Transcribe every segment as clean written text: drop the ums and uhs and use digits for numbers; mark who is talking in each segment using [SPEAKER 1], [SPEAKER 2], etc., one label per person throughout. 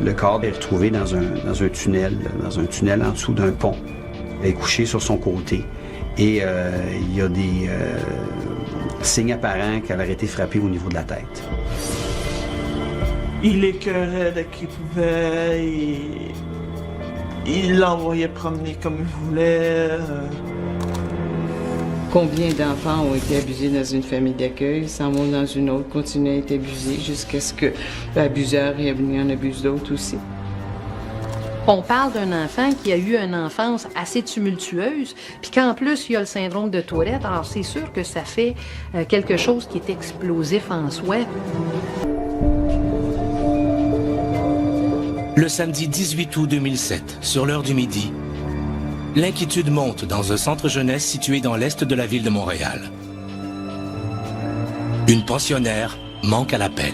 [SPEAKER 1] Le corps est retrouvé dans un tunnel en dessous d'un pont. Elle est couchée sur son côté et il y a des signes apparents qu'elle aurait été frappée au niveau de la tête.
[SPEAKER 2] Il écœurait dès qu'il pouvait, il l'envoyait promener comme il voulait.
[SPEAKER 3] Combien d'enfants ont été abusés dans une famille d'accueil, s'en vont dans une autre, continuent à être abusés jusqu'à ce que l'abuseur en abuse d'autres aussi.
[SPEAKER 4] On parle d'un enfant qui a eu une enfance assez tumultueuse, puis qu'en plus, il y a le syndrome de Tourette. Alors, c'est sûr que ça fait quelque chose qui est explosif en soi.
[SPEAKER 5] Le samedi 18 août 2007, sur l'heure du midi, l'inquiétude monte dans un centre jeunesse situé dans l'est de la ville de Montréal. Une pensionnaire manque à l'appel.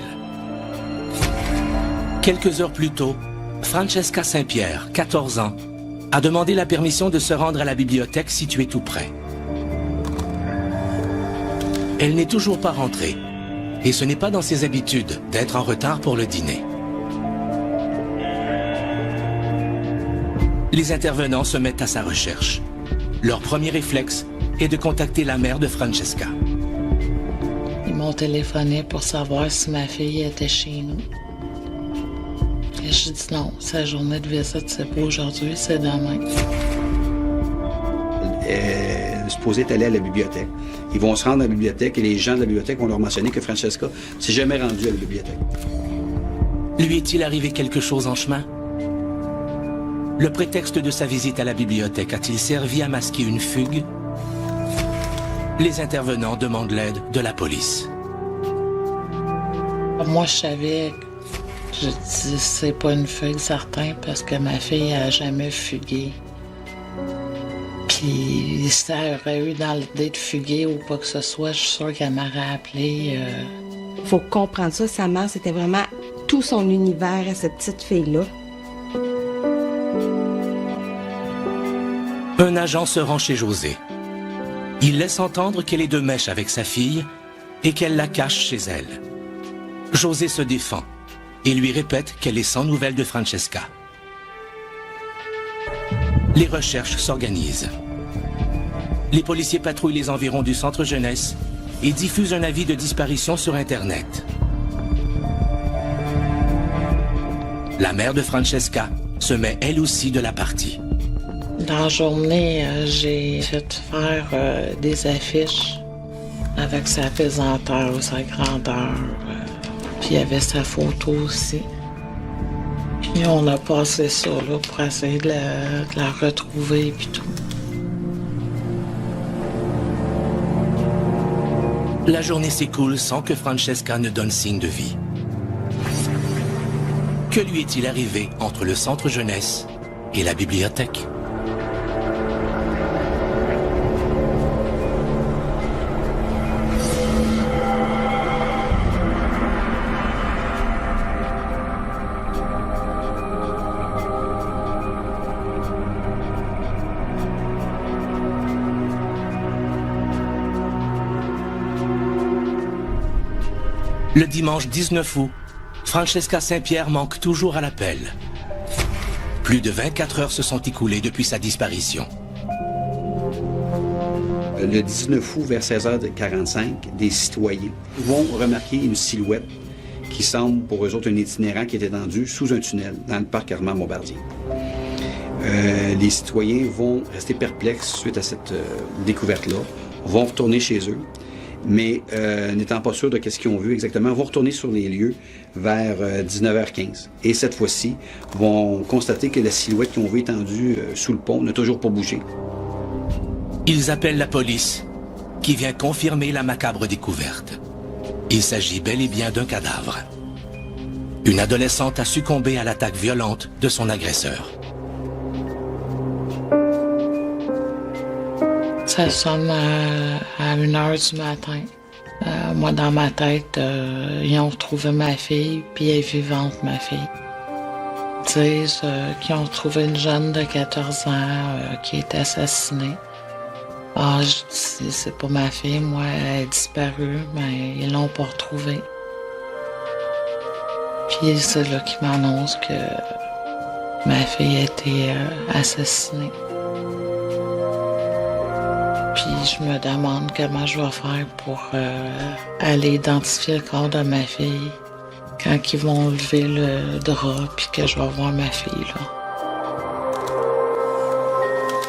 [SPEAKER 5] Quelques heures plus tôt, Francesca Saint-Pierre, 14 ans, a demandé la permission de se rendre à la bibliothèque située tout près. Elle n'est toujours pas rentrée, et ce n'est pas dans ses habitudes d'être en retard pour le dîner. Les intervenants se mettent à sa recherche. Leur premier réflexe est de contacter la mère de Francesca.
[SPEAKER 3] Ils m'ont téléphoné pour savoir si ma fille était chez nous. Et j'ai dit non, sa journée de visite, c'est pas aujourd'hui, c'est demain.
[SPEAKER 1] Elle est supposée aller à la bibliothèque. Ils vont se rendre à la bibliothèque et les gens de la bibliothèque vont leur mentionner que Francesca s'est jamais rendue à la bibliothèque.
[SPEAKER 5] Lui est-il arrivé quelque chose en chemin? Le prétexte de sa visite à la bibliothèque a-t-il servi à masquer une fugue? Les intervenants demandent l'aide de la police.
[SPEAKER 3] Moi, je savais, je dis, c'est pas une fugue certain parce que ma fille a jamais fugué. Puis, si ça aurait eu dans l'idée de fuguer ou quoi que ce soit, je suis sûre qu'elle m'aurait appelé.
[SPEAKER 6] Faut comprendre ça, sa mère, c'était vraiment tout son univers à cette petite fille-là.
[SPEAKER 5] Un agent se rend chez José. Il laisse entendre qu'elle est de mèche avec sa fille et qu'elle la cache chez elle. José se défend et lui répète qu'elle est sans nouvelles de Francesca. Les recherches s'organisent. Les policiers patrouillent les environs du centre jeunesse et diffusent un avis de disparition sur Internet. La mère de Francesca se met elle aussi de la partie.
[SPEAKER 3] Dans la journée, j'ai fait faire des affiches avec sa pesanteur, sa grandeur. Puis il y avait sa photo aussi. Puis on a passé ça là, pour essayer de la retrouver puis tout.
[SPEAKER 5] La journée s'écoule sans que Francesca ne donne signe de vie. Que lui est-il arrivé entre le centre jeunesse et la bibliothèque? Le dimanche 19 août, Francesca Saint-Pierre manque toujours à l'appel. Plus de 24 heures se sont écoulées depuis sa disparition.
[SPEAKER 1] Le 19 août, vers 16h45, des citoyens vont remarquer une silhouette qui semble pour eux autres un itinérant qui est étendu sous un tunnel dans le parc Armand-Bombardier. Les citoyens vont rester perplexes suite à cette découverte-là, vont retourner chez eux, mais n'étant pas sûrs de ce qu'ils ont vu exactement, vont retourner sur les lieux vers 19h15. Et cette fois-ci, vont constater que la silhouette qu'ils ont vue étendue sous le pont n'a toujours pas bougé.
[SPEAKER 5] Ils appellent la police, qui vient confirmer la macabre découverte. Il s'agit bel et bien d'un cadavre. Une adolescente a succombé à l'attaque violente de son agresseur.
[SPEAKER 3] Ça sonne à 1h du matin. Moi, dans ma tête, ils ont retrouvé ma fille, puis elle est vivante, ma fille. Ils disent qu'ils ont retrouvé une jeune de 14 ans qui est assassinée. Ah, je dis, c'est pas ma fille, moi, elle est disparue, mais ils l'ont pas retrouvée. Puis c'est là qu'il m'annonce que ma fille a été assassinée. Puis je me demande comment je vais faire pour aller identifier le corps de ma fille quand ils vont lever le drap puis que je vais voir ma fille, là.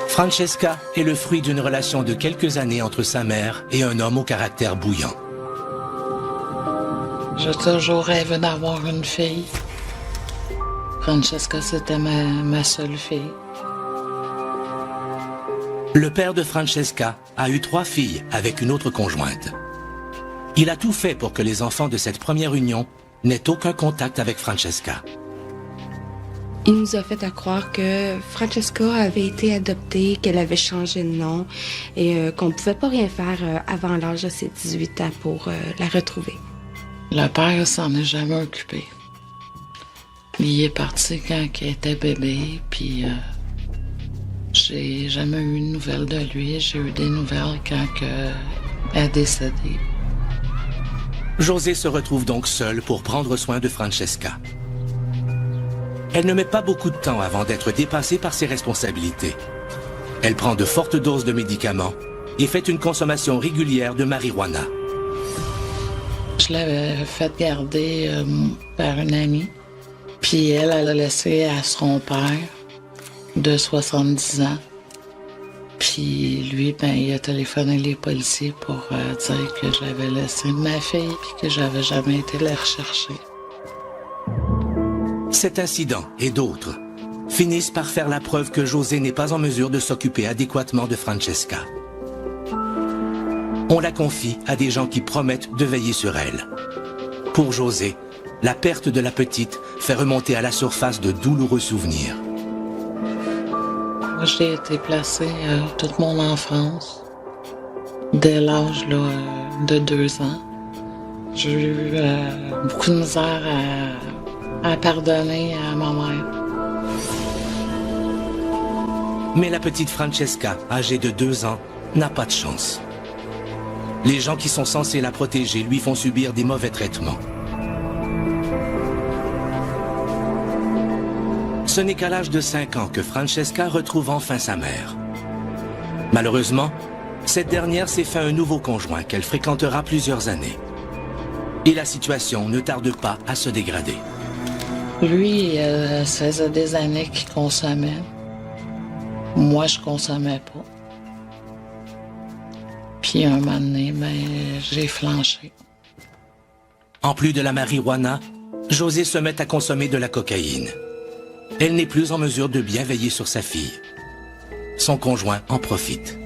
[SPEAKER 5] Francesca est le fruit d'une relation de quelques années entre sa mère et un homme au caractère bouillant.
[SPEAKER 3] J'ai toujours rêvé d'avoir une fille. Francesca, c'était ma seule fille.
[SPEAKER 5] Le père de Francesca a eu 3 filles avec une autre conjointe. Il a tout fait pour que les enfants de cette première union n'aient aucun contact avec Francesca.
[SPEAKER 6] Il nous a fait à croire que Francesca avait été adoptée, qu'elle avait changé de nom et qu'on ne pouvait pas rien faire avant l'âge de ses 18 ans pour la retrouver.
[SPEAKER 3] Le père s'en est jamais occupé. Il est parti quand il était bébé, puis j'ai jamais eu de nouvelles de lui. J'ai eu des nouvelles quand elle est décédée.
[SPEAKER 5] José se retrouve donc seule pour prendre soin de Francesca. Elle ne met pas beaucoup de temps avant d'être dépassée par ses responsabilités. Elle prend de fortes doses de médicaments et fait une consommation régulière de marijuana.
[SPEAKER 3] Je l'avais fait garder par une amie. Puis elle a laissé à son père de 70 ans. Puis lui, il a téléphoné les policiers pour dire que j'avais laissé ma fille puis que j'avais jamais été la rechercher.
[SPEAKER 5] Cet incident et d'autres finissent par faire la preuve que José n'est pas en mesure de s'occuper adéquatement de Francesca. On la confie à des gens qui promettent de veiller sur elle. Pour José, la perte de la petite fait remonter à la surface de douloureux souvenirs.
[SPEAKER 3] Moi, j'ai été placée toute mon enfance, dès l'âge de 2 ans. J'ai eu beaucoup de misère à pardonner à ma mère.
[SPEAKER 5] Mais la petite Francesca, âgée de 2 ans, n'a pas de chance. Les gens qui sont censés la protéger lui font subir des mauvais traitements. Ce n'est qu'à l'âge de 5 ans que Francesca retrouve enfin sa mère. Malheureusement, cette dernière s'est fait un nouveau conjoint qu'elle fréquentera plusieurs années. Et la situation ne tarde pas à se dégrader.
[SPEAKER 3] Lui, ça faisait des années qu'il consommait. Moi, je consommais pas. Puis un moment donné, j'ai flanché.
[SPEAKER 5] En plus de la marijuana, José se met à consommer de la cocaïne. Elle n'est plus en mesure de bien veiller sur sa fille. Son conjoint en profite.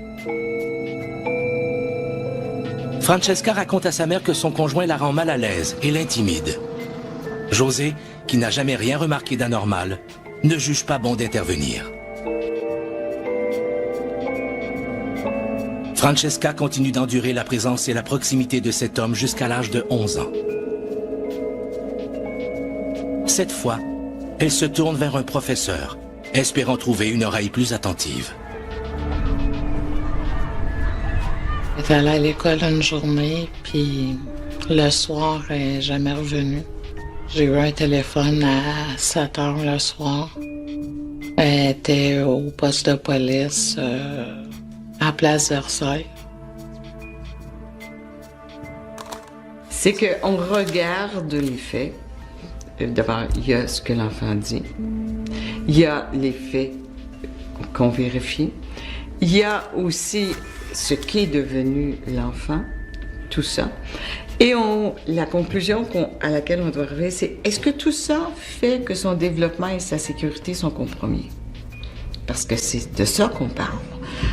[SPEAKER 5] Francesca raconte à sa mère que son conjoint la rend mal à l'aise et l'intimide. José, qui n'a jamais rien remarqué d'anormal, ne juge pas bon d'intervenir. Francesca continue d'endurer la présence et la proximité de cet homme jusqu'à l'âge de 11 ans. Cette fois, elle se tourne vers un professeur, espérant trouver une oreille plus attentive.
[SPEAKER 3] Elle est allée à l'école une journée, puis le soir, elle n'est jamais revenue. J'ai eu un téléphone à 7 heures le soir. Elle était au poste de police à Place Versailles.
[SPEAKER 7] C'est qu'on regarde les faits. D'abord, il y a ce que l'enfant dit. Il y a les faits qu'on vérifie. Il y a aussi ce qu'est devenu l'enfant, tout ça. Et la conclusion à laquelle on doit arriver, c'est est-ce que tout ça fait que son développement et sa sécurité sont compromis? Parce que c'est de ça qu'on parle.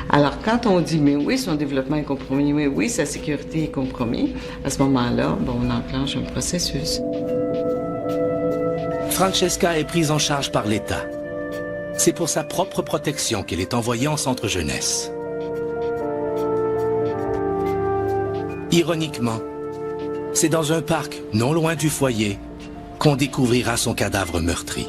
[SPEAKER 7] Alors, quand on dit, mais oui, son développement est compromis, mais oui, sa sécurité est compromis, à ce moment-là, on enclenche un processus.
[SPEAKER 5] Francesca est prise en charge par l'État. C'est pour sa propre protection qu'elle est envoyée en centre jeunesse. Ironiquement, c'est dans un parc non loin du foyer qu'on découvrira son cadavre meurtri.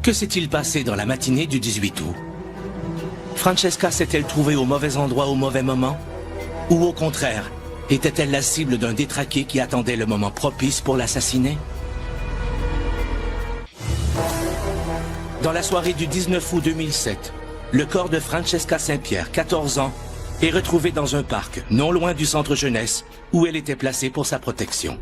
[SPEAKER 5] Que s'est-il passé dans la matinée du 18 août? Francesca s'est-elle trouvée au mauvais endroit au mauvais moment? Ou au contraire, était-elle la cible d'un détraqué qui attendait le moment propice pour l'assassiner? Dans la soirée du 19 août 2007, le corps de Francesca Saint-Pierre, 14 ans, est retrouvé dans un parc, non loin du centre jeunesse, où elle était placée pour sa protection.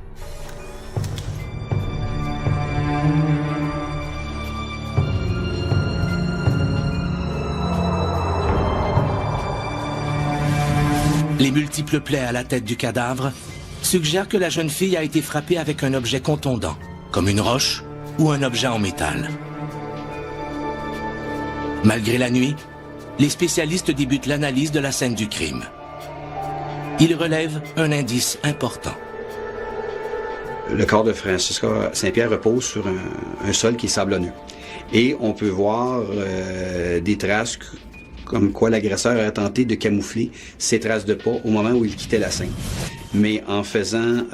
[SPEAKER 5] Les multiples plaies à la tête du cadavre suggèrent que la jeune fille a été frappée avec un objet contondant, comme une roche ou un objet en métal. Malgré la nuit, les spécialistes débutent l'analyse de la scène du crime. Ils relèvent un indice important.
[SPEAKER 1] Le corps de Francesca Saint-Pierre repose sur un sol qui est sablonneux. Et on peut voir des traces comme quoi l'agresseur a tenté de camoufler ses traces de pas au moment où il quittait la scène. Mais en faisant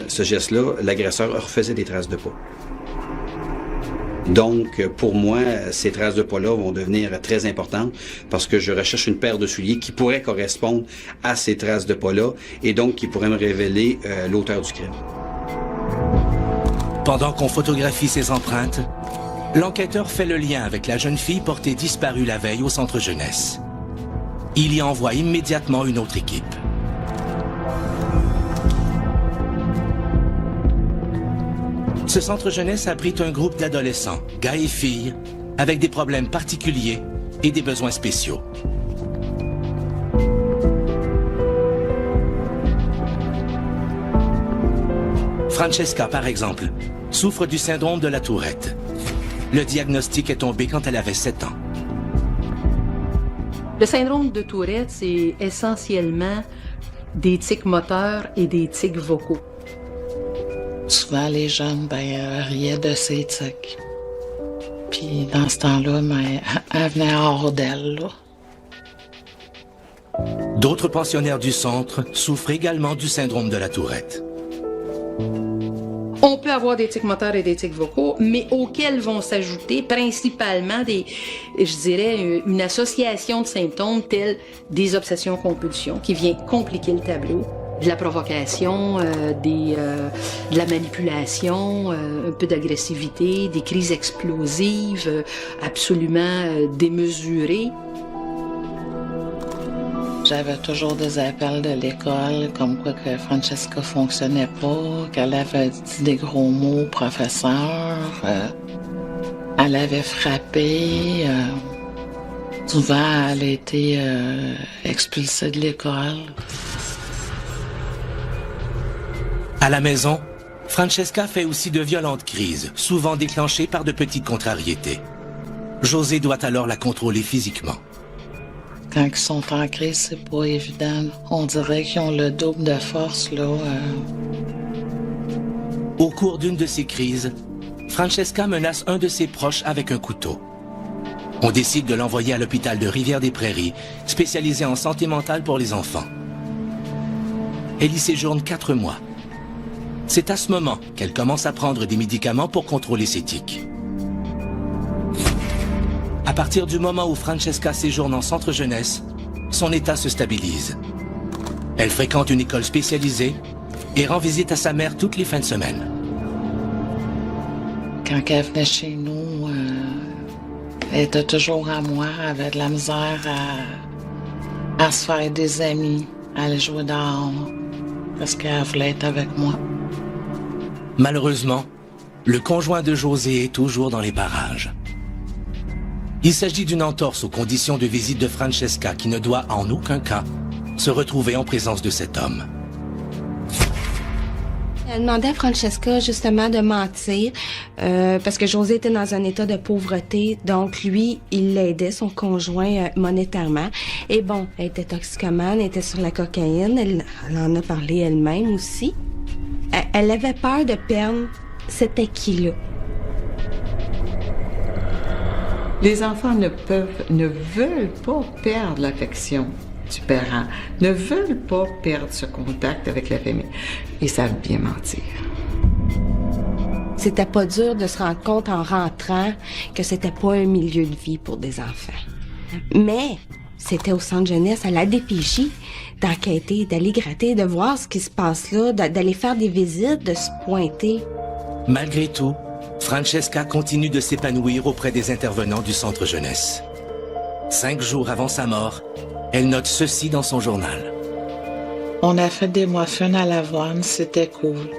[SPEAKER 1] ce geste-là, l'agresseur refaisait des traces de pas. Donc, pour moi, ces traces de pas-là vont devenir très importantes parce que je recherche une paire de souliers qui pourrait correspondre à ces traces de pas-là et donc qui pourrait me révéler l'auteur du crime.
[SPEAKER 5] Pendant qu'on photographie ces empreintes, l'enquêteur fait le lien avec la jeune fille portée disparue la veille au centre jeunesse. Il y envoie immédiatement une autre équipe. Ce centre jeunesse abrite un groupe d'adolescents, gars et filles, avec des problèmes particuliers et des besoins spéciaux. Francesca, par exemple, souffre du syndrome de la Tourette. Le diagnostic est tombé quand elle avait 7 ans.
[SPEAKER 4] Le syndrome de Tourette, c'est essentiellement des tics moteurs et des tics vocaux.
[SPEAKER 3] Souvent, les jeunes riaient de ces tics. Puis, dans ce temps-là, elle venait hors d'elle, là.
[SPEAKER 5] D'autres pensionnaires du centre souffrent également du syndrome de la Tourette.
[SPEAKER 4] On peut avoir des tics moteurs et des tics vocaux, mais auxquels vont s'ajouter principalement une association de symptômes tels des obsessions-compulsions qui vient compliquer le tableau. De la provocation, de la manipulation, un peu d'agressivité, des crises explosives absolument démesurées.
[SPEAKER 3] J'avais toujours des appels de l'école, comme quoi que Francesca fonctionnait pas, qu'elle avait dit des gros mots au professeur, elle avait frappé, souvent elle a été expulsée de l'école.
[SPEAKER 5] À la maison, Francesca fait aussi de violentes crises, souvent déclenchées par de petites contrariétés. José doit alors la contrôler physiquement.
[SPEAKER 3] Quand ils sont en crise, c'est pas évident. On dirait qu'ils ont le double de force, là.
[SPEAKER 5] Au cours d'une de ces crises, Francesca menace un de ses proches avec un couteau. On décide de l'envoyer à l'hôpital de Rivière-des-Prairies, spécialisé en santé mentale pour les enfants. Elle y séjourne 4 mois. C'est à ce moment qu'elle commence à prendre des médicaments pour contrôler ses tics. À partir du moment où Francesca séjourne en centre jeunesse, son état se stabilise. Elle fréquente une école spécialisée et rend visite à sa mère toutes les fins de semaine.
[SPEAKER 3] Quand elle venait chez nous, elle était toujours à moi, elle avait de la misère à se faire des amis, à aller jouer dehors, parce qu'elle voulait être avec moi.
[SPEAKER 5] Malheureusement, le conjoint de José est toujours dans les parages. Il s'agit d'une entorse aux conditions de visite de Francesca qui ne doit en aucun cas se retrouver en présence de cet homme.
[SPEAKER 6] Elle demandait à Francesca justement de mentir parce que José était dans un état de pauvreté, donc lui, il l'aidait, son conjoint, monétairement. Et bon, elle était toxicomane, elle était sur la cocaïne, elle en a parlé elle-même aussi. Elle avait peur de perdre cet acquis-là.
[SPEAKER 7] Les enfants ne veulent pas perdre l'affection du parent, ne veulent pas perdre ce contact avec la famille. Ils savent bien mentir.
[SPEAKER 6] C'était pas dur de se rendre compte en rentrant que c'était pas un milieu de vie pour des enfants. Mais C'était au centre jeunesse, à la DPJ, d'enquêter, d'aller gratter, de voir ce qui se passe là, d'aller faire des visites, de se pointer.
[SPEAKER 5] Malgré tout, Francesca continue de s'épanouir auprès des intervenants du centre jeunesse. 5 jours avant sa mort, elle note ceci dans son journal.
[SPEAKER 3] On a fait des muffins à l'avoine, c'était cool.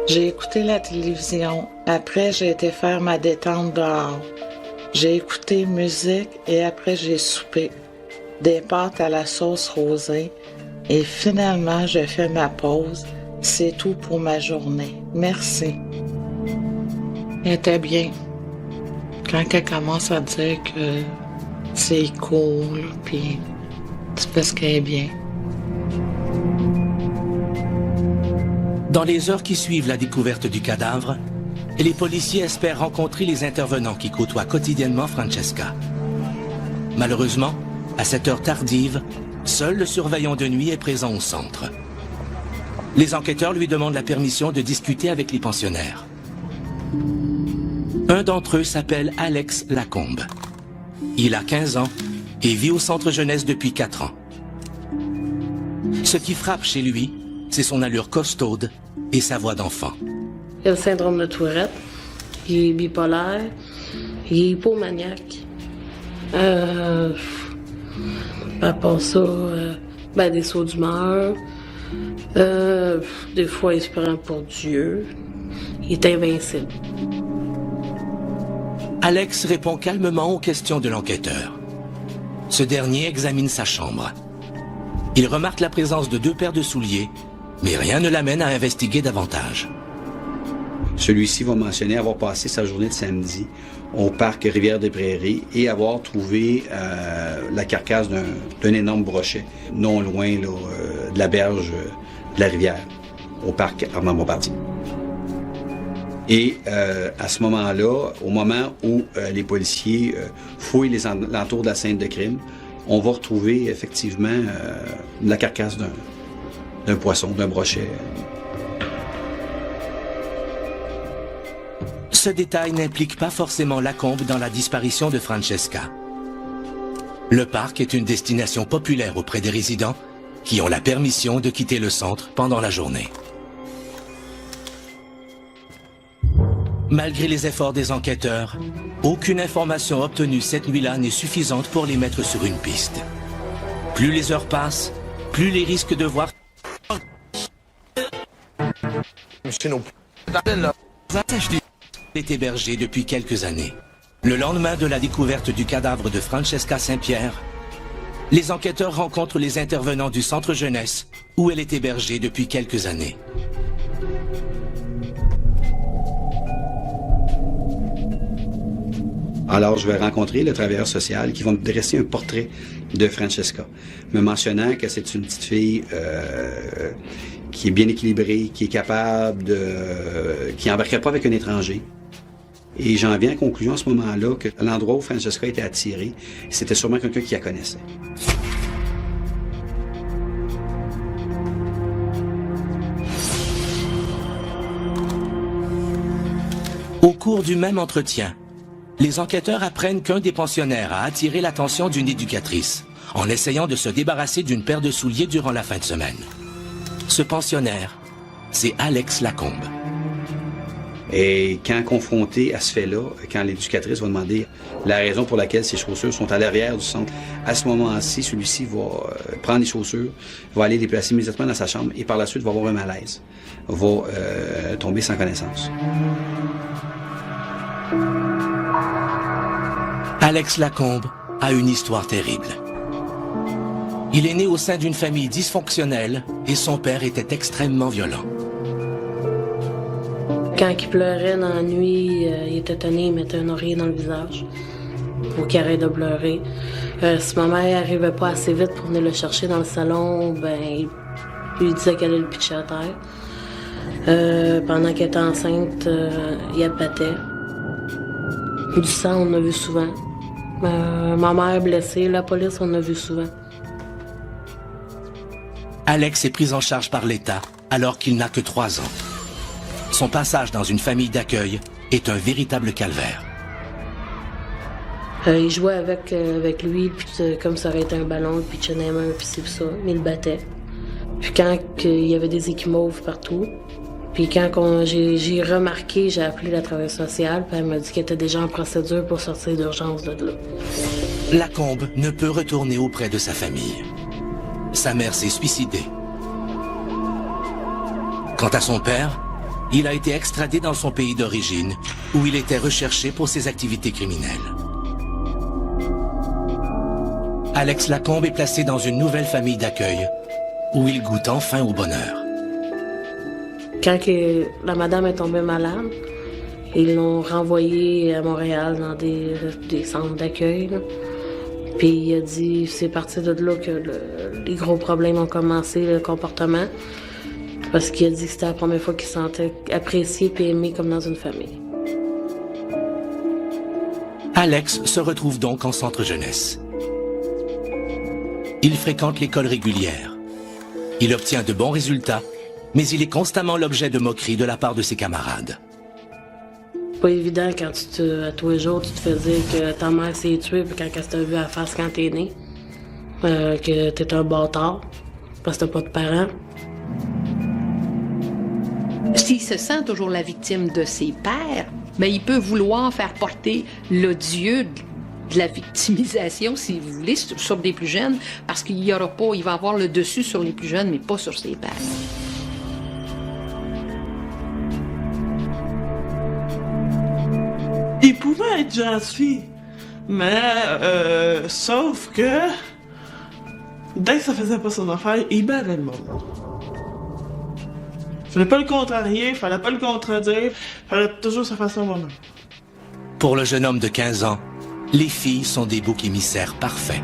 [SPEAKER 3] J'ai écouté la télévision. Après, j'ai été faire ma détente dehors. J'ai écouté musique et après, j'ai soupé. Des pâtes à la sauce rosée. Et finalement, j'ai fait ma pause. C'est tout pour ma journée. Merci. Elle était bien. Quand elle commence à dire que c'est cool, puis c'est parce qu'elle est bien.
[SPEAKER 5] Dans les heures qui suivent la découverte du cadavre, les policiers espèrent rencontrer les intervenants qui côtoient quotidiennement Francesca. Malheureusement, à cette heure tardive, seul le surveillant de nuit est présent au centre. Les enquêteurs lui demandent la permission de discuter avec les pensionnaires. Un d'entre eux s'appelle Alex Lacombe. Il a 15 ans et vit au centre jeunesse depuis 4 ans. Ce qui frappe chez lui, c'est son allure costaude et sa voix d'enfant.
[SPEAKER 8] Il a le syndrome de Tourette, il est bipolaire, il est hypomaniaque. À part ça, des sauts d'humeur. Des fois, il se prend pour Dieu. Il est invincible.
[SPEAKER 5] Alex répond calmement aux questions de l'enquêteur. Ce dernier examine sa chambre. Il remarque la présence de 2 paires de souliers, mais rien ne l'amène à investiguer davantage.
[SPEAKER 1] Celui-ci va mentionner avoir passé sa journée de samedi au parc Rivière-des-Prairies et avoir trouvé la carcasse d'un énorme brochet, non loin là, de la berge de la rivière, au parc Armand-Bombardier. Et à ce moment-là, au moment où les policiers fouillent les alentours de la scène de crime, on va retrouver effectivement la carcasse d'un poisson, d'un brochet.
[SPEAKER 5] Ce détail n'implique pas forcément Lacombe dans la disparition de Francesca. Le parc est une destination populaire auprès des résidents qui ont la permission de quitter le centre pendant la journée. Malgré les efforts des enquêteurs, aucune information obtenue cette nuit-là n'est suffisante pour les mettre sur une piste. Plus les heures passent, plus les risques de voir est hébergé depuis quelques années. Le lendemain de la découverte du cadavre de Francesca Saint-Pierre, les enquêteurs rencontrent les intervenants du centre jeunesse où elle est hébergée depuis quelques années.
[SPEAKER 1] Alors, je vais rencontrer le travailleur social qui va me dresser un portrait de Francesca, me mentionnant que c'est une petite fille qui est bien équilibrée, qui est capable qui n'embarquerait pas avec un étranger. Et j'en viens à la conclusion à ce moment-là que l'endroit où Francesca était attirée, c'était sûrement quelqu'un qui la connaissait.
[SPEAKER 5] Au cours du même entretien, les enquêteurs apprennent qu'un des pensionnaires a attiré l'attention d'une éducatrice en essayant de se débarrasser d'une paire de souliers durant la fin de semaine. Ce pensionnaire, c'est Alex Lacombe.
[SPEAKER 1] Et quand confronté à ce fait-là, quand l'éducatrice va demander la raison pour laquelle ses chaussures sont à l'arrière du centre, à ce moment-ci, celui-ci va prendre les chaussures, va aller les placer immédiatement dans sa chambre et par la suite va avoir un malaise, va tomber sans connaissance.
[SPEAKER 5] Alex Lacombe a une histoire terrible. Il est né au sein d'une famille dysfonctionnelle et son père était extrêmement violent.
[SPEAKER 8] Quand il pleurait dans la nuit, il était étonné, il mettait un oreiller dans le visage pour qu'il arrête de pleurer. Si ma mère n'arrivait pas assez vite pour venir le chercher dans le salon, il lui disait qu'elle allait le pitcher à terre. Pendant qu'elle était enceinte, il abattait. Du sang, on en a vu souvent. Ma mère blessée, la police, on en a vu souvent.
[SPEAKER 5] Alex est pris en charge par l'État alors qu'il n'a que 3 ans. Son passage dans une famille d'accueil est un véritable calvaire.
[SPEAKER 8] Il jouait avec lui, puis comme ça aurait été un ballon, puis il tenait la main, puis c'est ça, mais il le battait. Puis quand il y avait des échymauves partout, puis quand j'ai remarqué, j'ai appelé la travailleuse sociale, puis elle m'a dit qu'elle était déjà en procédure pour sortir d'urgence de là.
[SPEAKER 5] Lacombe ne peut retourner auprès de sa famille. Sa mère s'est suicidée. Quant à son père, il a été extradé dans son pays d'origine, où il était recherché pour ses activités criminelles. Alex Lacombe est placé dans une nouvelle famille d'accueil, où il goûte enfin au bonheur.
[SPEAKER 8] Quand la madame est tombée malade, ils l'ont renvoyé à Montréal dans des centres d'accueil. Puis il a dit, c'est parti de là que les gros problèmes ont commencé, le comportement. Parce qu'il a dit que c'était la première fois qu'il se sentait apprécié et aimé comme dans une famille.
[SPEAKER 5] Alex se retrouve donc en centre jeunesse. Il fréquente l'école régulière. Il obtient de bons résultats, mais il est constamment l'objet de moqueries de la part de ses camarades.
[SPEAKER 8] Pas évident quand à tous les jours, tu te fais dire que ta mère s'est tuée, puis quand elle t'a vu à la face quand t'es né, que t'es un bâtard, parce que t'as pas de parents.
[SPEAKER 4] S'il se sent toujours la victime de ses pairs, mais il peut vouloir faire porter l'odieux de la victimisation, si vous voulez, sur des plus jeunes, parce qu'il y aura pas, il va avoir le dessus sur les plus jeunes, mais pas sur ses pairs.
[SPEAKER 2] Il pouvait être gentil, mais sauf que dès que ça faisait pas son affaire, il battait le monde. Fallait pas le contrarier, fallait pas le contredire, fallait toujours se faire son moment.
[SPEAKER 5] Pour le jeune homme de 15 ans, les filles sont des boucs émissaires parfaits.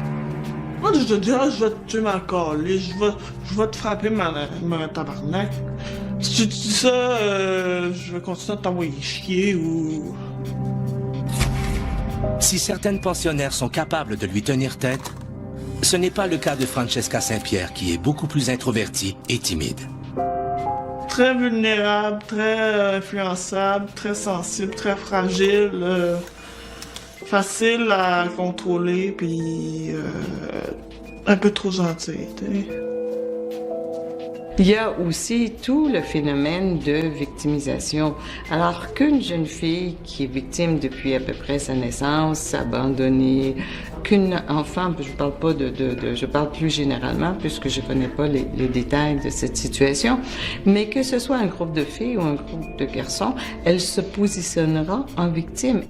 [SPEAKER 2] Moi, je te dis, je vais te tuer ma colle, je vais te frapper ma tabarnak. Si tu dis ça, je vais continuer à t'envoyer chier ou...
[SPEAKER 5] Si certaines pensionnaires sont capables de lui tenir tête, ce n'est pas le cas de Francesca Saint-Pierre qui est beaucoup plus introvertie et timide.
[SPEAKER 2] Très vulnérable, très influençable, très sensible, très fragile, facile à contrôler, puis un peu trop gentil, t'sais.
[SPEAKER 7] Il y a aussi tout le phénomène de victimisation. Alors qu'une jeune fille qui est victime depuis à peu près sa naissance, abandonnée, qu'une enfant, je parle pas je parle plus généralement puisque je connais pas les détails de cette situation, mais que ce soit un groupe de filles ou un groupe de garçons, elle se positionnera en victime.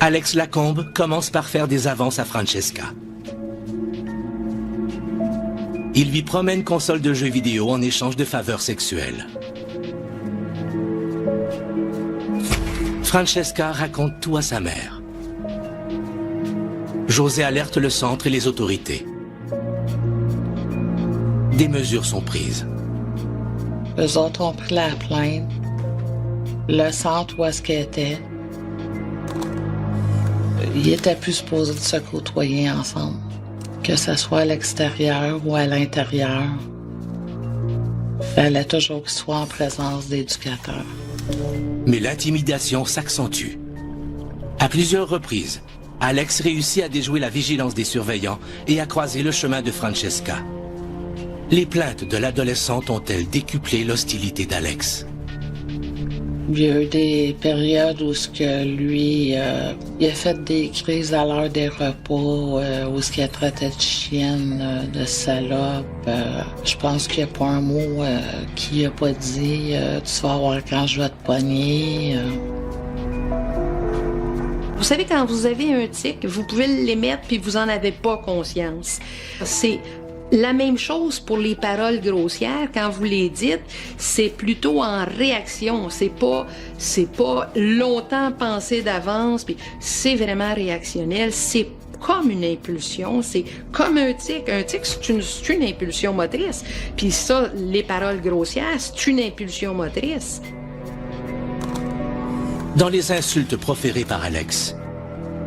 [SPEAKER 5] Alex Lacombe commence par faire des avances à Francesca. Il lui promet une console de jeux vidéo en échange de faveurs sexuelles. Francesca raconte tout à sa mère. José alerte le centre et les autorités. Des mesures sont prises.
[SPEAKER 3] Eux autres ont pris la plainte. Le centre où est-ce qu'elle était, ils étaient plus supposés de se côtoyer ensemble. Que ce soit à l'extérieur ou à l'intérieur. Il fallait toujours qu'ils soient en présence d'éducateurs.
[SPEAKER 5] Mais l'intimidation s'accentue. À plusieurs reprises, Alex réussit à déjouer la vigilance des surveillants et à croiser le chemin de Francesca. Les plaintes de l'adolescente ont-elles décuplé l'hostilité d'Alex?
[SPEAKER 3] Il y a eu des périodes où lui, il a fait des crises à l'heure des repas, où il a traité de chienne, de salope. Je pense qu'il n'y a pas un mot qu'il n'a pas dit. Tu vas voir quand je vais te pogner.
[SPEAKER 4] Vous savez, quand vous avez un tic, vous pouvez l'émettre puis vous en avez pas conscience. C'est la même chose pour les paroles grossières. Quand vous les dites, c'est plutôt en réaction. C'est pas longtemps pensé d'avance. Puis c'est vraiment réactionnel. C'est comme une impulsion. C'est comme un tic. Un tic, c'est une impulsion motrice. Puis ça, les paroles grossières, c'est une impulsion motrice.
[SPEAKER 5] Dans les insultes proférées par Alex,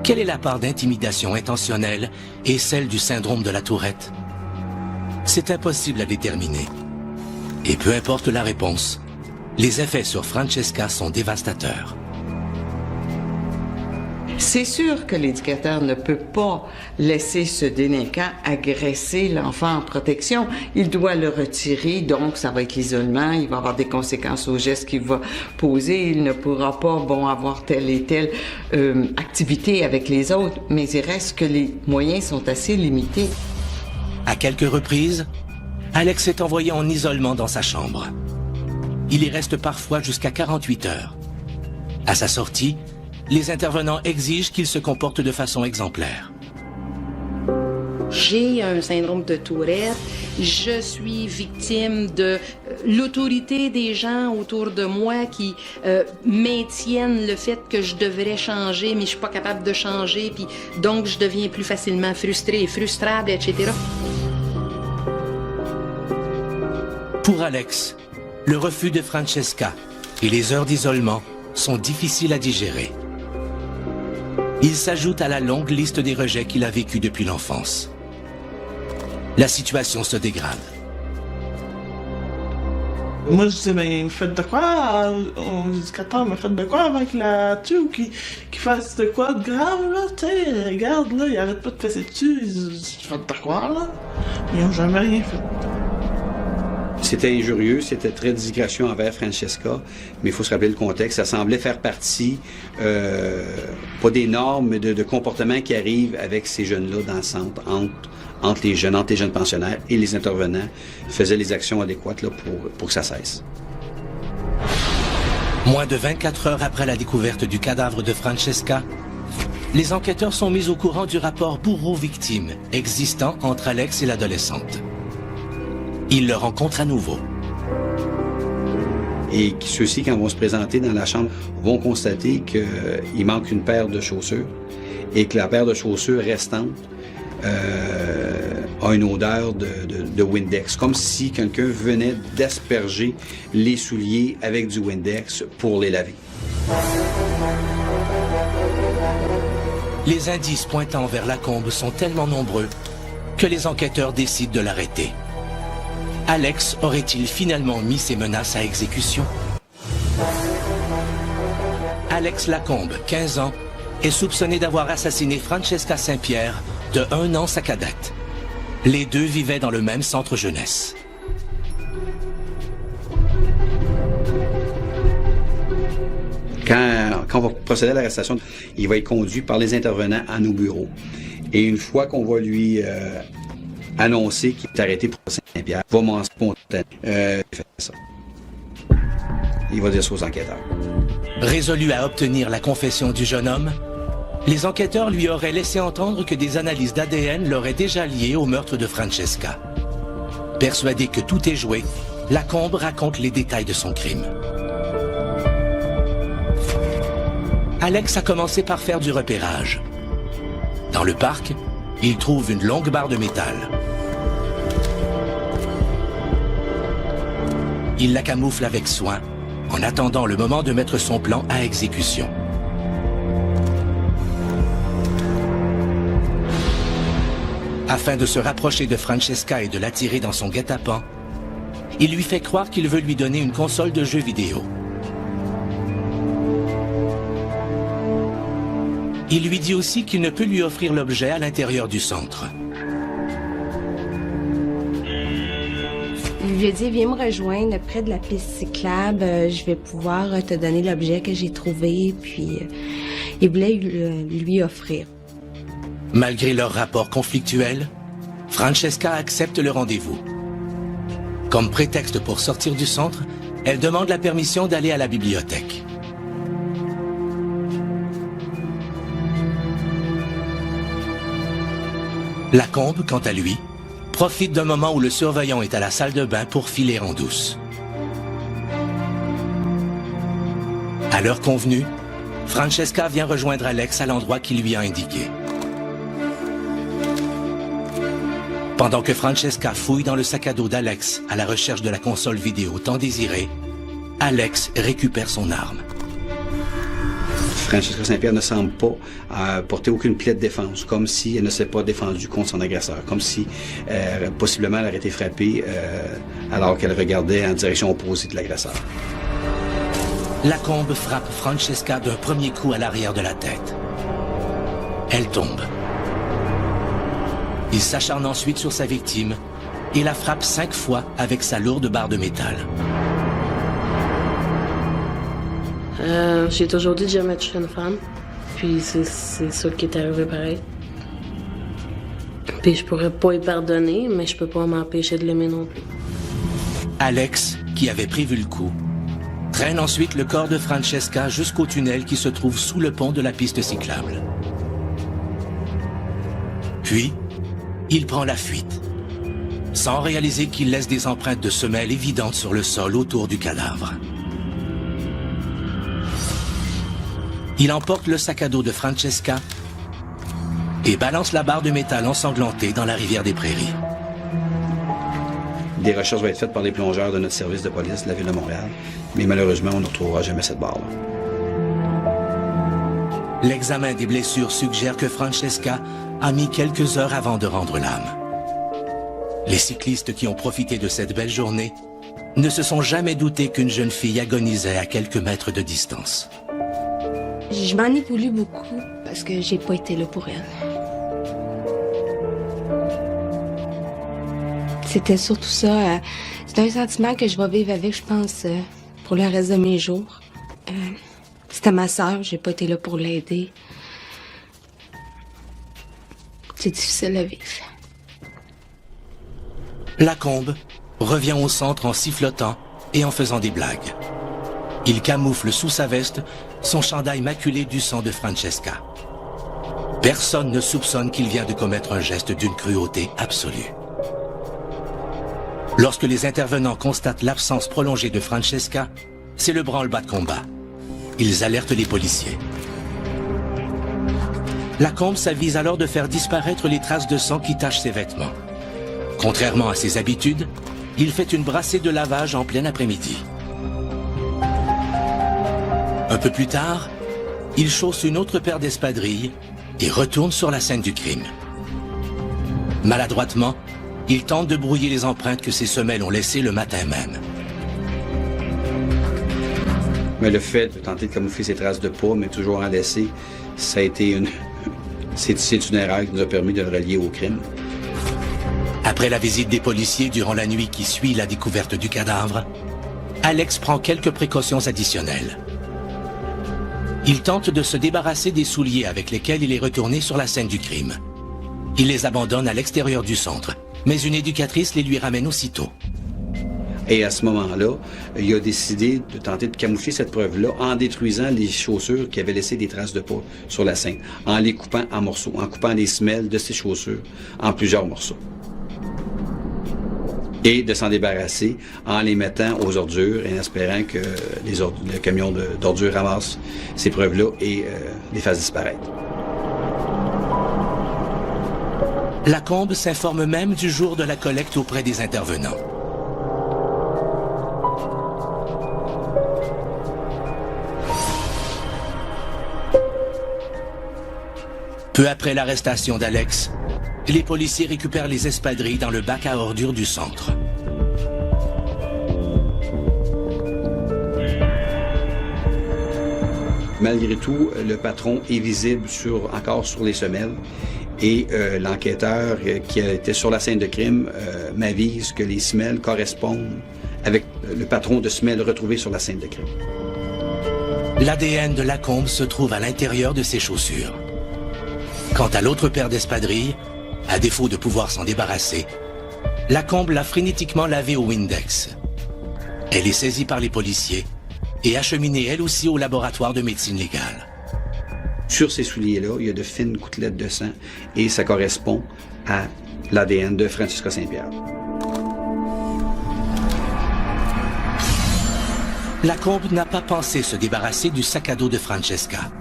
[SPEAKER 5] quelle est la part d'intimidation intentionnelle et celle du syndrome de la Tourette? C'est impossible à déterminer. Et peu importe la réponse, les effets sur Francesca sont dévastateurs.
[SPEAKER 7] C'est sûr que l'éducateur ne peut pas laisser ce délinquant agresser l'enfant en protection. Il doit le retirer, donc ça va être l'isolement, il va avoir des conséquences aux gestes qu'il va poser, il ne pourra pas, avoir telle et telle activité avec les autres, mais il reste que les moyens sont assez limités.
[SPEAKER 5] À quelques reprises, Alex est envoyé en isolement dans sa chambre. Il y reste parfois jusqu'à 48 heures. À sa sortie, les intervenants exigent qu'il se comporte de façon exemplaire.
[SPEAKER 4] J'ai un syndrome de Tourette. Je suis victime de l'autorité des gens autour de moi qui maintiennent le fait que je devrais changer, mais je suis pas capable de changer, puis donc je deviens plus facilement frustrée, frustrable, etc.
[SPEAKER 5] Pour Alex, le refus de Francesca et les heures d'isolement sont difficiles à digérer. Il s'ajoute à la longue liste des rejets qu'il a vécus depuis l'enfance. La situation se dégrade.
[SPEAKER 2] Moi, je disais, mais faites de quoi? L'éducateur m'a fait de quoi avant qu'il la tue ou qu'il fasse de quoi de grave, là? Tu sais, regarde, là, il arrête pas de fesser dessus. Faites de quoi, là? Ils n'ont jamais rien fait.
[SPEAKER 1] C'était injurieux, c'était très discrétion envers Francesca, mais il faut se rappeler le contexte. Ça semblait faire partie, pas des normes, mais de comportements qui arrivent avec ces jeunes-là dans le centre, entre les jeunes pensionnaires et les intervenants, faisaient les actions adéquates là, pour que ça cesse.
[SPEAKER 5] Moins de 24 heures après la découverte du cadavre de Francesca, les enquêteurs sont mis au courant du rapport bourreau-victime existant entre Alex et l'adolescente. Ils le rencontrent à nouveau.
[SPEAKER 1] Et ceux-ci, quand ils vont se présenter dans la chambre, vont constater qu'il manque une paire de chaussures et que la paire de chaussures restante a une odeur de Windex, comme si quelqu'un venait d'asperger les souliers avec du Windex pour les laver.
[SPEAKER 5] Les indices pointant vers Lacombe sont tellement nombreux que les enquêteurs décident de l'arrêter. Alex aurait-il finalement mis ses menaces à exécution? Alex Lacombe, 15 ans, est soupçonné d'avoir assassiné Francesca Saint-Pierre, de 1 an sa cadette. Les deux vivaient dans le même centre jeunesse.
[SPEAKER 1] Quand on va procéder à l'arrestation, il va être conduit par les intervenants à nos bureaux. Et une fois qu'on va lui annoncer qu'il est arrêté pour Saint-Pierre, il va m'en spontané. Il fait ça. Il va dire ça aux enquêteurs.
[SPEAKER 5] Résolu à obtenir la confession du jeune homme, les enquêteurs lui auraient laissé entendre que des analyses d'ADN l'auraient déjà lié au meurtre de Francesca. Persuadé que tout est joué, Lacombe raconte les détails de son crime. Alex a commencé par faire du repérage. Dans le parc, il trouve une longue barre de métal. Il la camoufle avec soin, en attendant le moment de mettre son plan à exécution. Afin de se rapprocher de Francesca et de l'attirer dans son guet-apens, il lui fait croire qu'il veut lui donner une console de jeux vidéo. Il lui dit aussi qu'il ne peut lui offrir l'objet à l'intérieur du centre.
[SPEAKER 6] Il lui a dit, viens me rejoindre près de la piste cyclable, je vais pouvoir te donner l'objet que j'ai trouvé, puis il voulait lui offrir.
[SPEAKER 5] Malgré leur rapport conflictuel, Francesca accepte le rendez-vous. Comme prétexte pour sortir du centre, elle demande la permission d'aller à la bibliothèque. Lacombe, quant à lui, profite d'un moment où le surveillant est à la salle de bain pour filer en douce. À l'heure convenue, Francesca vient rejoindre Alex à l'endroit qu'il lui a indiqué. Pendant que Francesca fouille dans le sac à dos d'Alex à la recherche de la console vidéo tant désirée, Alex récupère son arme.
[SPEAKER 1] Francesca Saint-Pierre ne semble pas porter aucune plaie de défense, comme si elle ne s'est pas défendue contre son agresseur, comme si possiblement elle aurait été frappée alors qu'elle regardait en direction opposée de l'agresseur.
[SPEAKER 5] Lacombe frappe Francesca d'un premier coup à l'arrière de la tête. elle tombe. Il s'acharne ensuite sur sa victime et la frappe 5 fois avec sa lourde barre de métal.
[SPEAKER 8] J'ai toujours dit de jamais toucher une femme. Puis c'est ça qui est arrivé pareil. Puis je pourrais pas y pardonner, mais je peux pas m'empêcher de l'aimer non plus.
[SPEAKER 5] Alex, qui avait prévu le coup, traîne ensuite le corps de Francesca jusqu'au tunnel qui se trouve sous le pont de la piste cyclable. Puis, il prend la fuite, sans réaliser qu'il laisse des empreintes de semelles évidentes sur le sol autour du cadavre. Il emporte le sac à dos de Francesca et balance la barre de métal ensanglantée dans la rivière des Prairies.
[SPEAKER 1] Des recherches vont être faites par les plongeurs de notre service de police de la Ville de Montréal, mais malheureusement, on ne retrouvera jamais cette barre-là.
[SPEAKER 5] L'examen des blessures suggère que Francesca a mis quelques heures avant de rendre l'âme. Les cyclistes qui ont profité de cette belle journée ne se sont jamais doutés qu'une jeune fille agonisait à quelques mètres de distance.
[SPEAKER 6] Je m'en ai voulu beaucoup parce que j'ai pas été là pour elle. C'était surtout ça. C'est un sentiment que je vais vivre avec, je pense, pour le reste de mes jours. C'était ma sœur, j'ai pas été là pour l'aider. C'est difficile à vivre.
[SPEAKER 5] Lacombe revient au centre en sifflotant et en faisant des blagues. Il camoufle sous sa veste son chandail maculé du sang de Francesca. Personne ne soupçonne qu'il vient de commettre un geste d'une cruauté absolue. Lorsque les intervenants constatent l'absence prolongée de Francesca, c'est le branle-bas de combat. Ils alertent les policiers. Lacombe s'avise alors de faire disparaître les traces de sang qui tachent ses vêtements. Contrairement à ses habitudes, il fait une brassée de lavage en plein après-midi. Un peu plus tard, il chausse une autre paire d'espadrilles et retourne sur la scène du crime. Maladroitement, il tente de brouiller les empreintes que ses semelles ont laissées le matin même.
[SPEAKER 1] Mais le fait de tenter de camoufler ses traces de pas, mais toujours en laisser, ça a été c'est une erreur qui nous a permis de le relier au crime.
[SPEAKER 5] Après la visite des policiers durant la nuit qui suit la découverte du cadavre, Alex prend quelques précautions additionnelles. Il tente de se débarrasser des souliers avec lesquels il est retourné sur la scène du crime. Il les abandonne à l'extérieur du centre, mais une éducatrice les lui ramène aussitôt.
[SPEAKER 1] Et à ce moment-là, il a décidé de tenter de camoufler cette preuve-là en détruisant les chaussures qui avaient laissé des traces de pas sur la scène, en les coupant en morceaux, en coupant les semelles de ces chaussures en plusieurs morceaux. Et de s'en débarrasser en les mettant aux ordures et en espérant que le camion d'ordures ramasse ces preuves-là et les fasse disparaître.
[SPEAKER 5] Lacombe s'informe même du jour de la collecte auprès des intervenants. Peu après l'arrestation d'Alex, les policiers récupèrent les espadrilles dans le bac à ordures du centre.
[SPEAKER 1] Malgré tout, le patron est visible encore sur les semelles et l'enquêteur qui était sur la scène de crime m'avise que les semelles correspondent avec le patron de semelles retrouvé sur la scène de crime.
[SPEAKER 5] L'ADN de Lacombe se trouve à l'intérieur de ses chaussures. Quant à l'autre paire d'espadrilles, à défaut de pouvoir s'en débarrasser, Lacombe l'a frénétiquement lavée au Windex. Elle est saisie par les policiers et acheminée elle aussi au laboratoire de médecine légale.
[SPEAKER 1] Sur ces souliers-là, il y a de fines gouttelettes de sang et ça correspond à l'ADN de Francesca Saint-Pierre.
[SPEAKER 5] Lacombe n'a pas pensé se débarrasser du sac à dos de Francesca.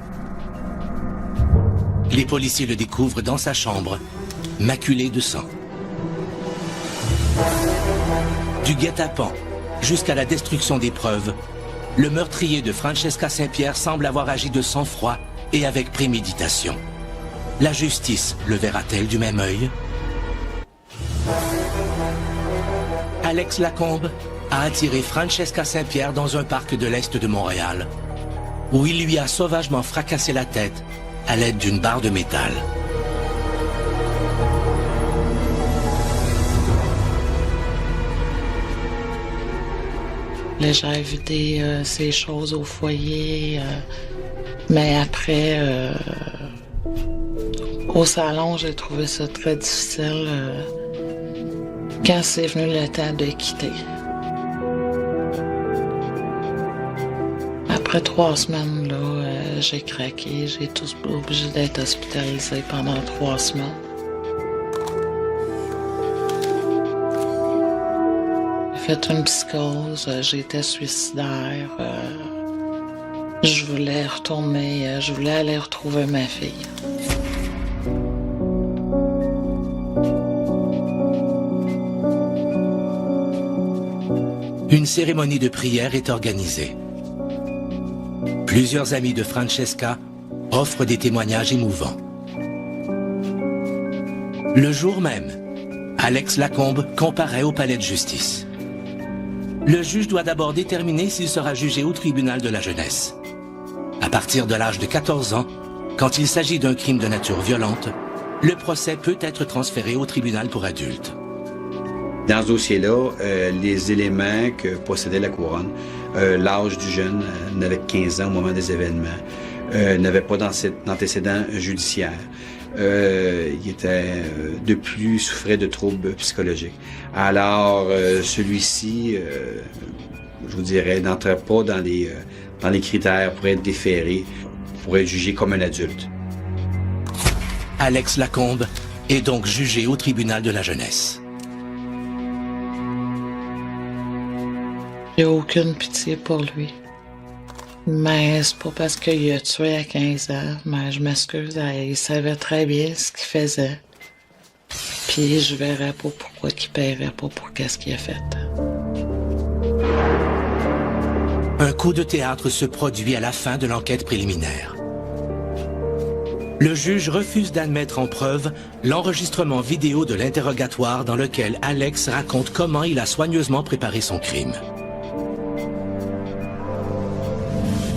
[SPEAKER 5] Les policiers le découvrent dans sa chambre, maculé de sang. Du guet-apens jusqu'à la destruction des preuves, le meurtrier de Francesca Saint-Pierre semble avoir agi de sang-froid et avec préméditation. La justice le verra-t-elle du même œil? Alex Lacombe a attiré Francesca Saint-Pierre dans un parc de l'Est de Montréal, où il lui a sauvagement fracassé la tête à l'aide d'une barre de métal.
[SPEAKER 3] Là, j'ai vidé ces choses au foyer, mais après, au salon, j'ai trouvé ça très difficile quand c'est venu le temps de quitter. Après 3 semaines, là, j'ai craqué. J'ai été obligée d'être hospitalisée pendant 3 semaines. J'ai fait une psychose, j'étais suicidaire. Je voulais retourner, je voulais aller retrouver ma fille.
[SPEAKER 5] Une cérémonie de prière est organisée. Plusieurs amis de Francesca offrent des témoignages émouvants. Le jour même, Alex Lacombe comparaît au palais de justice. Le juge doit d'abord déterminer s'il sera jugé au tribunal de la jeunesse. À partir de l'âge de 14 ans, quand il s'agit d'un crime de nature violente, le procès peut être transféré au tribunal pour adultes.
[SPEAKER 1] Dans ce dossier-là, les éléments que possédait la couronne, l'âge du jeune n'avait que 15 ans au moment des événements, n'avait pas d'antécédent judiciaire. Il était de plus souffrait de troubles psychologiques. Alors celui-ci, je vous dirais, n'entrait pas dans les critères pour être déféré, pour être jugé comme un adulte.
[SPEAKER 5] Alex Lacombe est donc jugé au tribunal de la jeunesse.
[SPEAKER 3] J'ai aucune pitié pour lui. Mais c'est pas parce qu'il a tué à 15 ans, mais je m'excuse, il savait très bien ce qu'il faisait. Puis je verrais pas pourquoi il paierait pas pour qu'est-ce qu'il a fait.
[SPEAKER 5] Un coup de théâtre se produit à la fin de l'enquête préliminaire. Le juge refuse d'admettre en preuve l'enregistrement vidéo de l'interrogatoire dans lequel Alex raconte comment il a soigneusement préparé son crime.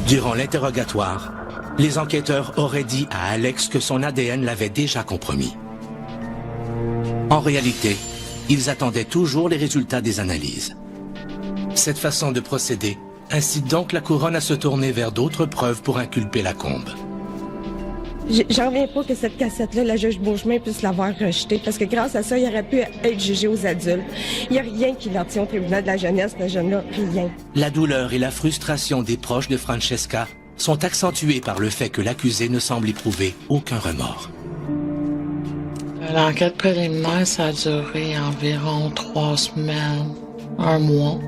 [SPEAKER 5] Durant l'interrogatoire, les enquêteurs auraient dit à Alex que son ADN l'avait déjà compromis. En réalité, ils attendaient toujours les résultats des analyses. Cette façon de procéder incite donc la couronne à se tourner vers d'autres preuves pour inculper Lacombe.
[SPEAKER 9] J'en reviens pas que cette cassette-là, la juge Beauchemin puisse l'avoir rejetée, parce que grâce à ça, il aurait pu être jugé aux adultes. Il n'y a rien qui l'en tient au tribunal de la jeunesse, ce jeune-là, rien.
[SPEAKER 5] La douleur et la frustration des proches de Francesca sont accentuées par le fait que l'accusé ne semble éprouver aucun remords.
[SPEAKER 3] L'enquête préliminaire, ça a duré environ 3 semaines, 1 mois.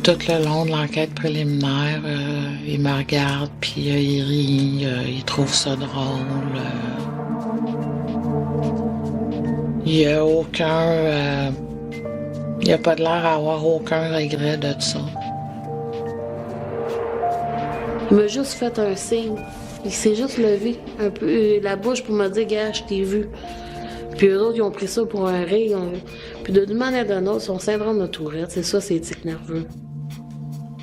[SPEAKER 3] Tout le long de l'enquête préliminaire, il me regarde, puis il rit, il trouve ça drôle. Il n'y a aucun... il n'y a pas de l'air à avoir aucun regret de ça.
[SPEAKER 8] Il m'a juste fait un signe. Il s'est juste levé un peu la bouche pour me dire « Gars, je t'ai vu ». Puis eux autres, ils ont pris ça pour un rire. Puis d'une manière ou d'une autre, son syndrome de Tourette, c'est ça, c'est tic nerveux.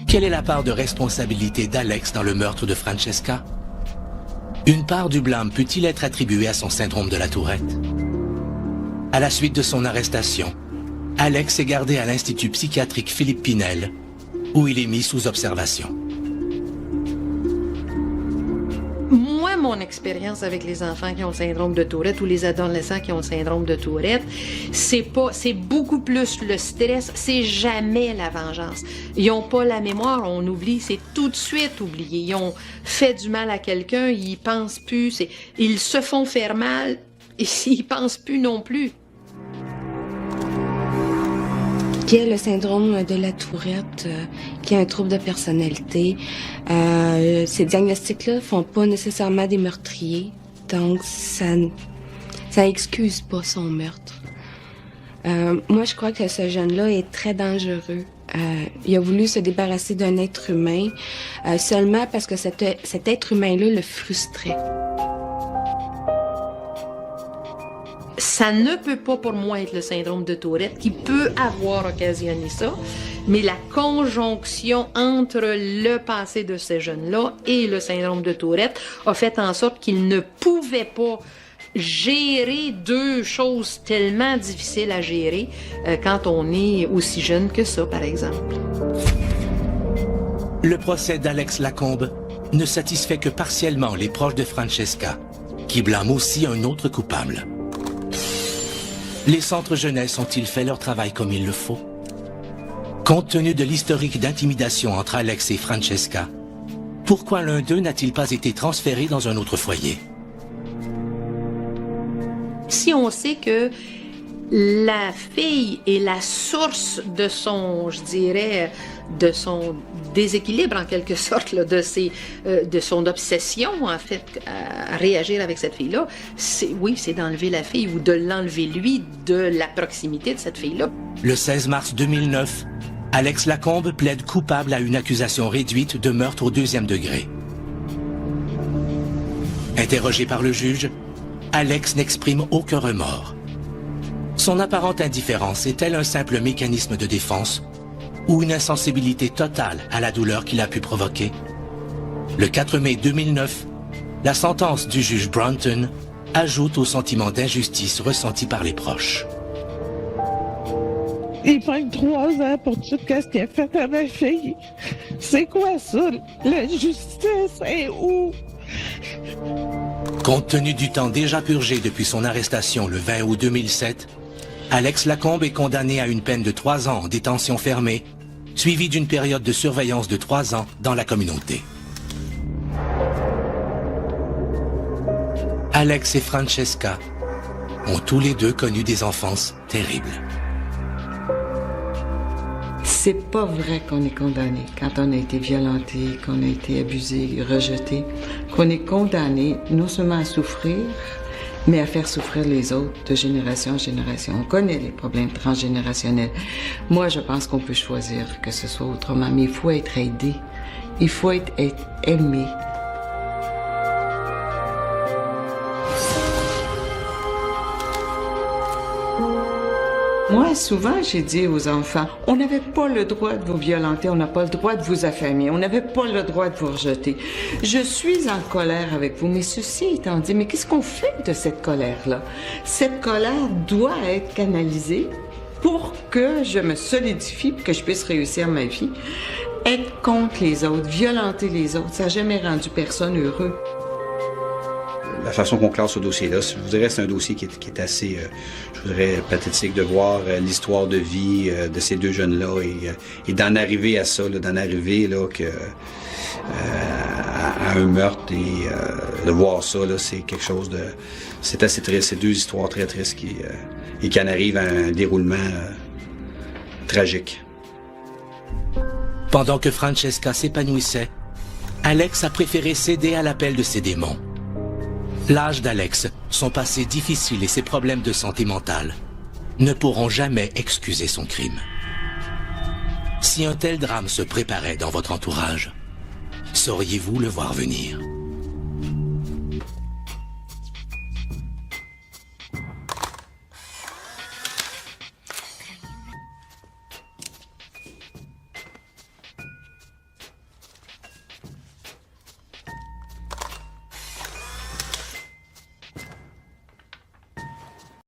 [SPEAKER 5] Quelle est la part de responsabilité d'Alex dans le meurtre de Francesca? Une part du blâme peut-il être attribuée à son syndrome de la Tourette? À la suite de son arrestation, Alex est gardé à l'Institut psychiatrique Philippe Pinel, où il est mis sous observation.
[SPEAKER 4] Moi, mon expérience avec les enfants qui ont le syndrome de Tourette ou les adolescents qui ont le syndrome de Tourette, c'est beaucoup plus le stress, c'est jamais la vengeance. Ils n'ont pas la mémoire, on oublie, c'est tout de suite oublié. Ils ont fait du mal à quelqu'un, ils pensent plus, ils se font faire mal, et ils pensent plus non plus.
[SPEAKER 6] Qui a le syndrome de la Tourette, qui a un trouble de personnalité. Ces diagnostics-là font pas nécessairement des meurtriers, donc ça excuse pas son meurtre. Moi, je crois que ce jeune-là est très dangereux. Il a voulu se débarrasser d'un être humain seulement parce que cet être humain-là le frustrait.
[SPEAKER 4] Ça ne peut pas pour moi être le syndrome de Tourette qui peut avoir occasionné ça. Mais la conjonction entre le passé de ces jeunes-là et le syndrome de Tourette a fait en sorte qu'ils ne pouvaient pas gérer deux choses tellement difficiles à gérer quand on est aussi jeune que ça, par exemple.
[SPEAKER 5] Le procès d'Alex Lacombe ne satisfait que partiellement les proches de Francesca, qui blâment aussi un autre coupable. Les centres jeunesse ont-ils fait leur travail comme il le faut? Compte tenu de l'historique d'intimidation entre Alex et Francesca, pourquoi l'un d'eux n'a-t-il pas été transféré dans un autre foyer?
[SPEAKER 4] Si on sait que la fille est la source de son, je dirais, de son déséquilibre en quelque sorte, là, de son obsession en fait à réagir avec cette fille-là, c'est d'enlever la fille ou de l'enlever lui de la proximité de cette fille-là.
[SPEAKER 5] Le 16 mars 2009, Alex Lacombe plaide coupable à une accusation réduite de meurtre au 2e degré. Interrogé par le juge, Alex n'exprime aucun remords. Son apparente indifférence est-elle un simple mécanisme de défense ou une insensibilité totale à la douleur qu'il a pu provoquer? Le 4 mai 2009, la sentence du juge Brunton ajoute au sentiment d'injustice ressenti par les proches.
[SPEAKER 2] Il manque 3 ans pour tout ce qu'il a fait à ma fille. C'est quoi ça? La justice est où?
[SPEAKER 5] Compte tenu du temps déjà purgé depuis son arrestation le 20 août 2007, Alex Lacombe est condamné à une peine de 3 ans en détention fermée, suivie d'une période de surveillance de 3 ans dans la communauté. Alex et Francesca ont tous les deux connu des enfances terribles.
[SPEAKER 7] C'est pas vrai qu'on est condamné quand on a été violenté, qu'on a été abusé, rejeté, qu'on est condamné non seulement à souffrir, mais à faire souffrir les autres de génération en génération. On connaît les problèmes transgénérationnels. Moi, je pense qu'on peut choisir que ce soit autrement, mais il faut être aidé. Il faut être aimé. Moi, souvent, j'ai dit aux enfants, on n'avait pas le droit de vous violenter, on n'a pas le droit de vous affamer, on n'avait pas le droit de vous rejeter. Je suis en colère avec vous, mais ceci étant dit, mais qu'est-ce qu'on fait de cette colère-là? Cette colère doit être canalisée pour que je me solidifie, pour que je puisse réussir ma vie. Être contre les autres, violenter les autres, ça n'a jamais rendu personne heureux.
[SPEAKER 1] La façon qu'on classe ce dossier-là, je vous dirais c'est un dossier qui est assez, je vous dirais, pathétique de voir l'histoire de vie de ces deux jeunes-là et d'en arriver à ça, d'en arriver à un meurtre et de voir ça, c'est quelque chose de... C'est assez triste, c'est deux histoires très tristes qui en arrivent à un déroulement tragique.
[SPEAKER 5] Pendant que Francesca s'épanouissait, Alex a préféré céder à l'appel de ses démons. L'âge d'Alex, son passé difficile et ses problèmes de santé mentale ne pourront jamais excuser son crime. Si un tel drame se préparait dans votre entourage, sauriez-vous le voir venir?